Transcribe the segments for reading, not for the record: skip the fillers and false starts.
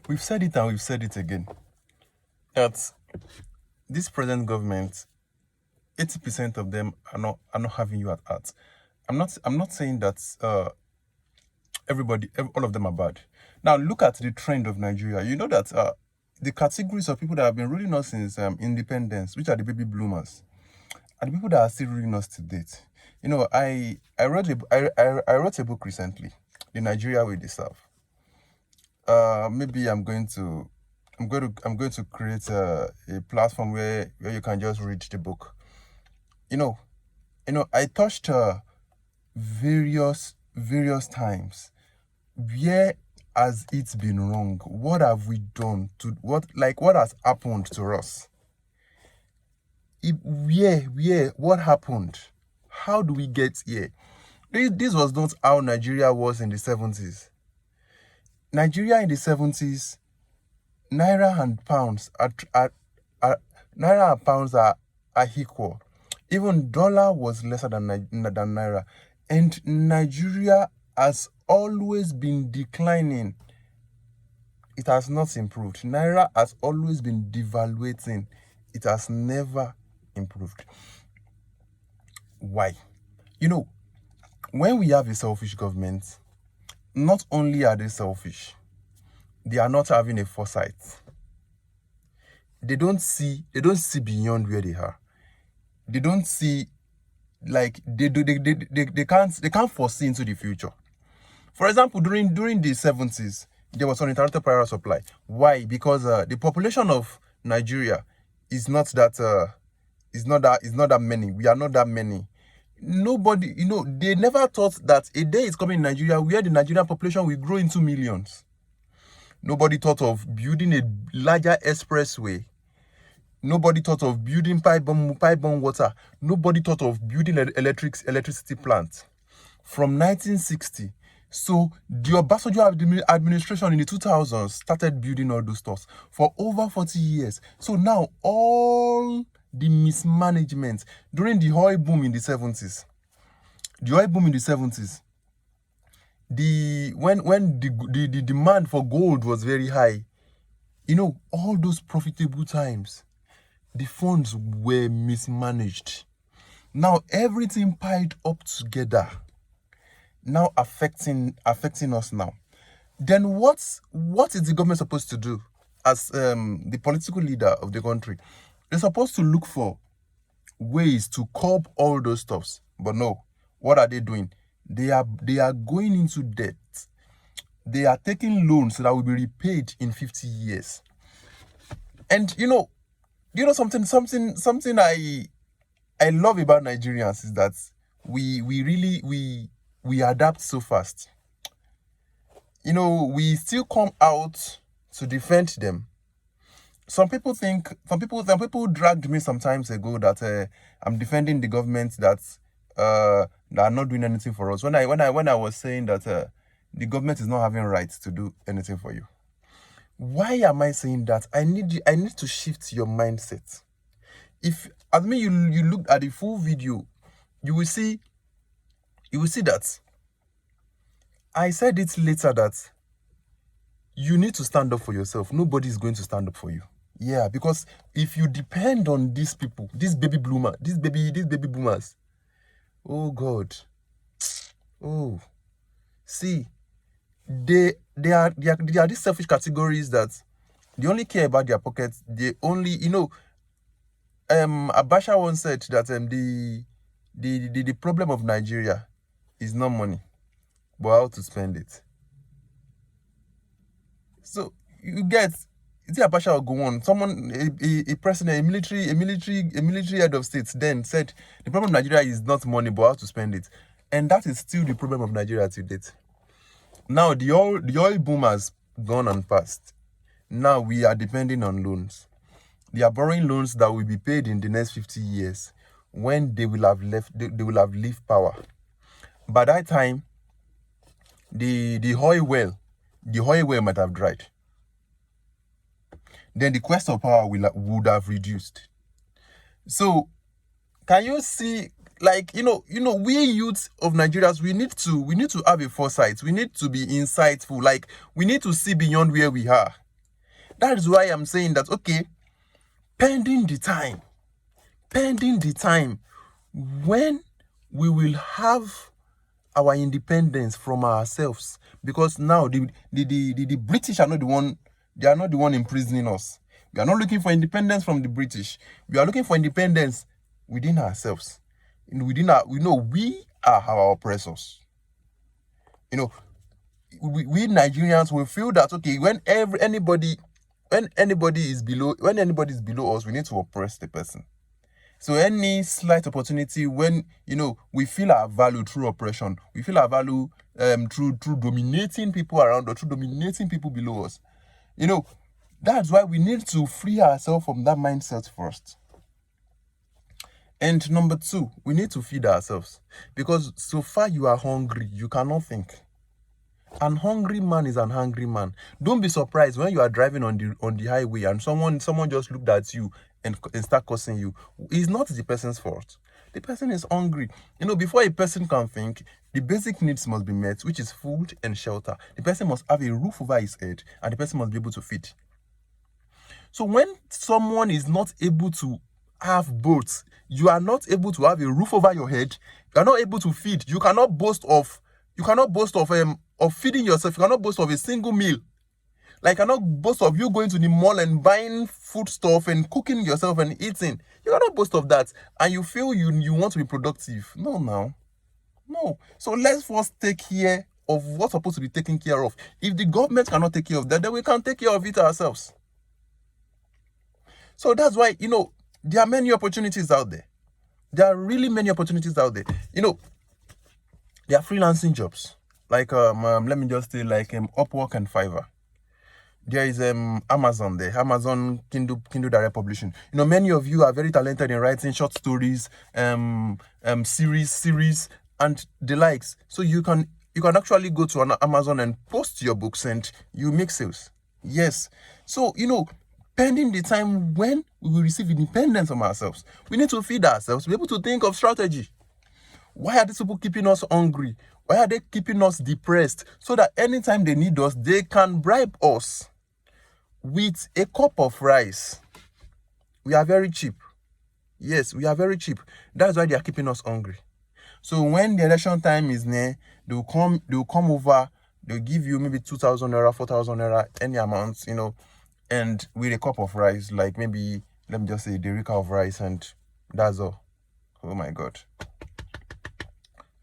We've said it and we've said it again. That this present government, 80% of them are not having you at heart. I'm not saying that all of them are bad. Now look at the trend of Nigeria. You know that the categories of people that have been ruling us since independence, which are the baby bloomers, are the people that are still ruling us to date. You know, I wrote a book recently, The Nigeria We Deserve. Maybe I'm going to create a platform where you can just read the book. You know, I touched various times. Where has it been wrong? What have we done to what has happened to us? What happened? How do we get here? This was not how Nigeria was in the 70s. Nigeria in the 70s, naira and pounds are equal. Even dollar was lesser than naira, and Nigeria has always been declining. It has not improved. Naira has always been devaluating. It has never improved. Why? You know, when we have a selfish government, not only are they selfish, they are not having a foresight. They don't see beyond where they are. They don't see, like, they can't foresee into the future. For example, during the 70s, there was uninterrupted prior supply. Why? Because the population of Nigeria is not that many. We are not that many. Nobody, they never thought that a day is coming in Nigeria where the Nigerian population will grow into millions. Nobody thought of building a larger expressway. Nobody thought of building pipe-borne water. Nobody thought of building electricity plants. From 1960, so the Obasanjo administration in the 2000s started building all those stuff for over 40 years. So now all the mismanagement during the oil boom in the 70s, when the demand for gold was very high, all those profitable times, the funds were mismanaged. Now everything piled up together, now affecting us now. Then what is the government supposed to do as the political leader of the country? They're supposed to look for ways to curb all those stuffs. But no, what are they doing? They are going into debt. They are taking loans that will be repaid in 50 years. And something I love about Nigerians is that we adapt so fast. We still come out to defend them. Some people dragged me some times ago that I'm defending the government that are not doing anything for us. When I was saying that the government is not having rights to do anything for you. Why am I saying that? I need to shift your mindset. If you looked at the full video, you will see that I said it later that you need to stand up for yourself. Nobody is going to stand up for you. Yeah, because if you depend on these people, these baby boomers, oh God, oh, see, they are these selfish categories that they only care about their pockets. They only, Abacha once said that the problem of Nigeria is not money, but how to spend it. So you get, Abacha will go on. Someone, a president, a military head of state then said the problem of Nigeria is not money, but how to spend it, and that is still the problem of Nigeria to date. Now the oil boom has gone and passed. Now we are depending on loans. They are borrowing loans that will be paid in the next 50 years when they will have left power. By that time, the oil well might have dried. Then the quest of power would have reduced. So can you see, we youths of Nigerians, we need to have a foresight. We need to be insightful. Like, we need to see beyond where we are. That is why I'm saying that, okay, pending the time when we will have our independence from ourselves, because now the British are not the one, they are not the one imprisoning us. We are not looking for independence from the British. We are looking for independence within ourselves. Within our, we are our oppressors. We Nigerians will feel that, okay, when anybody is below us, we need to oppress the person. So any slight opportunity, when we feel our value through oppression, we feel our value through dominating people around us, through dominating people below us. That's why we need to free ourselves from that mindset first. And number 2, we need to feed ourselves, because so far you are hungry, you cannot think. An hungry man is an hungry man. Don't be surprised when you are driving on the highway and someone just looked at you and start cursing you. It's not the person's fault. The person is hungry. Before a person can think, the basic needs must be met, which is food and shelter. The person must have a roof over his head, and the person must be able to feed. So when someone is not able to have both, you are not able to have a roof over your head, you are not able to feed, you cannot boast of feeding yourself, you cannot boast of a single meal. Like, you cannot boast of you going to the mall and buying food stuff and cooking yourself and eating. You cannot boast of that, and you feel you want to be productive. No. So let's first take care of what's supposed to be taken care of. If the government cannot take care of that, then we can take care of it ourselves. So that's why, there are many opportunities out there. There are really many opportunities out there. There are freelancing jobs. Like, let me just say, like Upwork and Fiverr. There is Amazon there, Amazon Kindle Direct Publishing. Many of you are very talented in writing short stories, series, and the likes. So you can actually go to an Amazon and post your books, and you make sales. Yes. So pending the time when we will receive independence from ourselves, we need to feed ourselves, be able to think of strategy. Why are these people keeping us hungry? Why are they keeping us depressed? So that anytime they need us, they can bribe us with a cup of rice. We are very cheap. Yes, we are very cheap. That's why they are keeping us hungry. So when the election time is near, they'll come over, they'll give you maybe 2,000 naira, 4,000 naira, any amount, and with a cup of rice, like maybe, let me just say, the derica of rice, and that's all. Oh my God.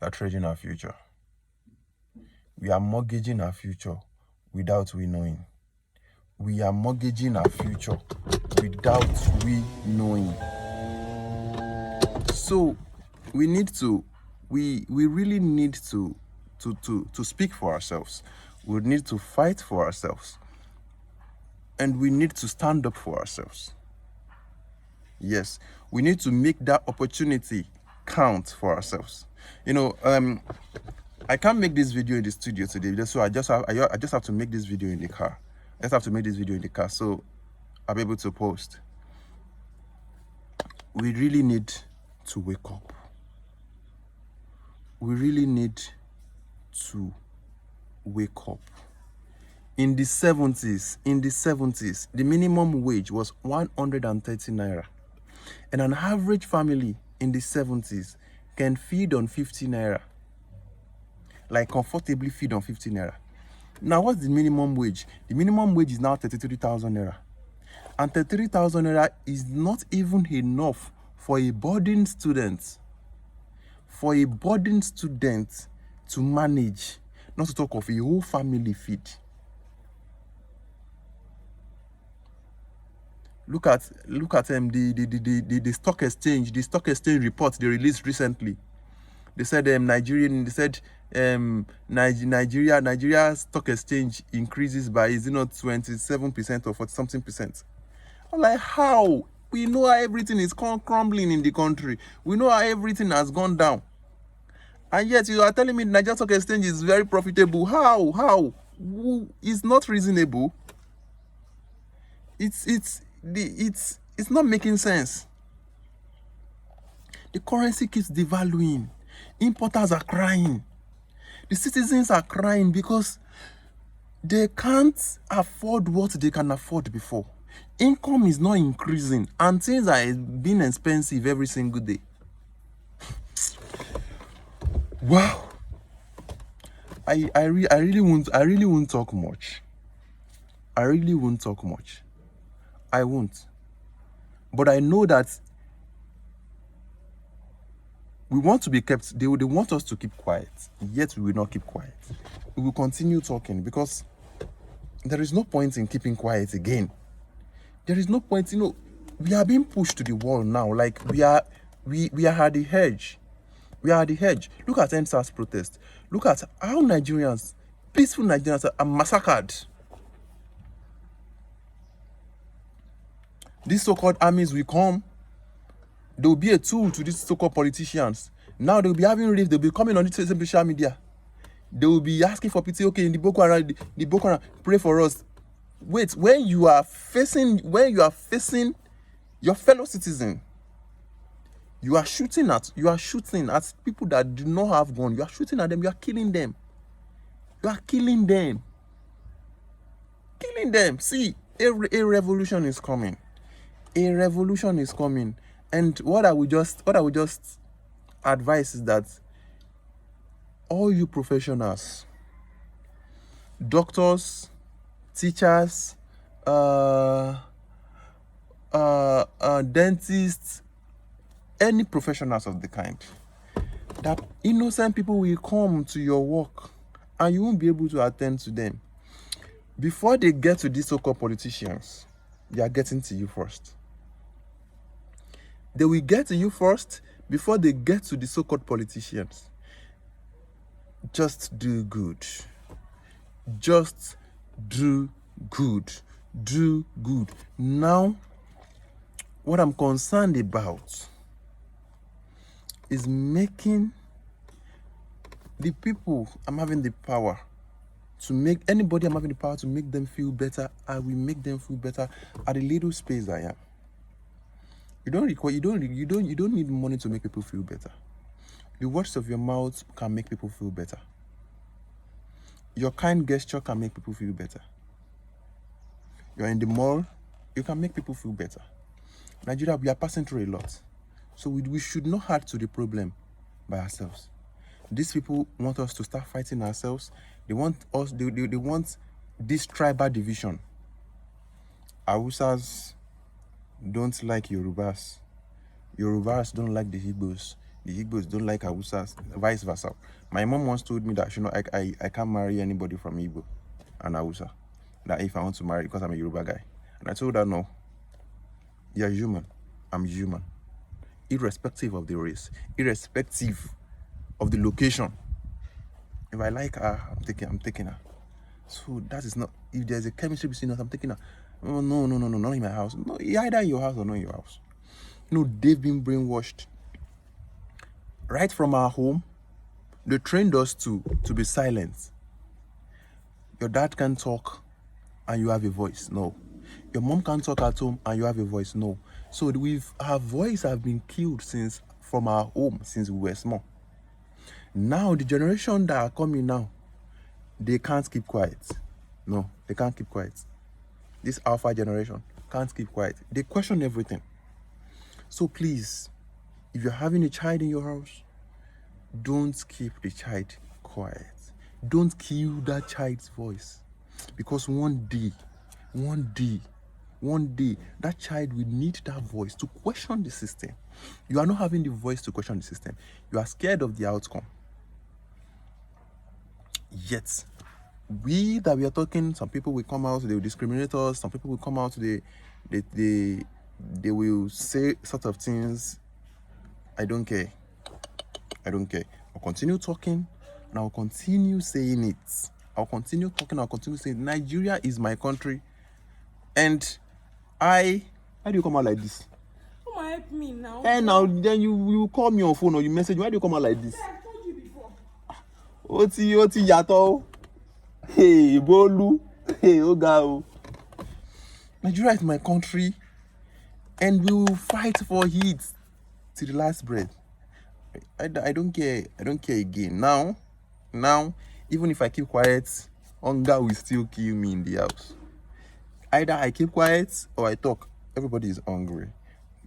We are trading our future. We are mortgaging our future without we knowing. We are mortgaging our future without we knowing. So we really need to speak for ourselves. We need to fight for ourselves. And we need to stand up for ourselves. Yes, we need to make that opportunity count for ourselves. I can't make this video in the studio today, so I just have to make this video in the car. So I'll be able to post. We really need to wake up. We really need to wake up. In the 70s, the minimum wage was 130 naira. And an average family in the 70s can feed on 50 naira. Like, comfortably feed on 50 naira. Now, what's the minimum wage? The minimum wage is now 33,000 naira. And 33,000 naira is not even enough for a boarding student. For a boarding student to manage, not to talk of a whole family feed. Look at the stock exchange. The stock exchange report they released recently. They said Nigeria stock exchange increases by 27% or 40-something percent. I'm like, how? We know how everything is crumbling in the country. We know how everything has gone down. And yet you are telling me Nigeria stock exchange is very profitable. How? It's not reasonable. It's not making sense. The currency keeps devaluing. Importers are crying. The citizens are crying because They can't afford what they can afford before. Income is not increasing and things are being expensive every single day. Wow. I really won't talk much. I really won't talk much. I won't. But I know that we want to be kept, they want us to keep quiet, yet we will not keep quiet. We will continue talking because there is no point in keeping quiet again. There is no point, we are being pushed to the wall now. Like we are at the edge. We are at the edge. Look at NSAS protest. Look at how Nigerians, peaceful Nigerians, are massacred. These so-called armies will come. They will be a tool to these so-called politicians. Now they will be having rifts. They will be coming on the social media. They will be asking for pity. Okay, in the Boko Haram, pray for us. Wait, when you are facing your fellow citizen, you are shooting at people that do not have guns. You are shooting at them. You are killing them. You are killing them. Killing them. See, a revolution is coming. A revolution is coming. And what I would just advise is that all you professionals, doctors, teachers, dentists, any professionals of the kind, that innocent people will come to your work and you won't be able to attend to them. Before they get to these so-called politicians, they are getting to you first. They will get to you first before they get to the so-called politicians. Just do good. Just do good. Do good. Now, what I'm concerned about is making the people I'm having the power to make anybody I'm having the power to make them feel better. I will make them feel better at the little space I am. You don't need money to make people feel better. The words of your mouth can make people feel better. Your kind gesture can make people feel better. You're in the mall, you can make people feel better. Nigeria, we are passing through a lot. So we should not add to the problem by ourselves. These people want us to start fighting ourselves. They want us, they want this tribal division. Hausas don't like Yorubas. Yorubas don't like the Igbos. The Igbos don't like Hausas, vice versa. My mom once told me that I can't marry anybody from Igbo and Hausa. That if I want to marry, because I'm a Yoruba guy. And I told her, no, you're human. I'm human. Irrespective of the race, irrespective of the location. If I like her, I'm taking her. So that is not, if there's a chemistry between us, I'm taking her. No, not in my house. No, either in your house or not in your house. They've been brainwashed. Right from our home, they trained us to be silent. Your dad can talk and you have a voice. No. Your mom can talk at home and you have a voice. No. So our voice have been killed from our home since we were small. Now the generation that are coming now, they can't keep quiet. No, they can't keep quiet. This alpha generation can't keep quiet. They question everything. So please, if you're having a child in your house, don't keep the child quiet. Don't kill that child's voice. Because one day, that child will need that voice to question the system. You are not having the voice to question the system. You are scared of the outcome. Yet, we are talking, some people will come out, they will discriminate us. Some people will come out, they will say sort of things. I don't care. I'll continue talking and I'll continue saying it. I'll continue talking, I'll continue saying Nigeria is my country. And why do you come out like this? Come help me now. And now then you call me on phone or you message. Why do you come out like this? I told you before. Oti yato. Hey, Bolu. Hey, Oga. Nigeria is my country. And we will fight for it to the last breath. I don't care. I don't care again. Now, even if I keep quiet, hunger will still kill me in the house. Either I keep quiet or I talk. Everybody is hungry.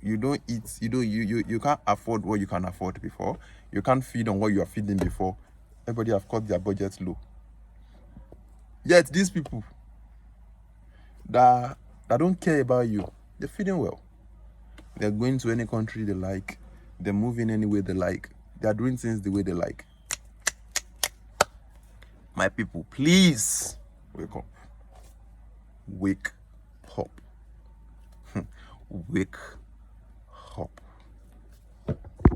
You don't eat, you can't afford what you can afford before. You can't feed on what you are feeding before. Everybody have cut their budget low. Yet these people that don't care about you, they're feeding well. They're going to any country they like. They're moving any way they like. They're doing things the way they like. My people, please wake up. Wake up. Wake up.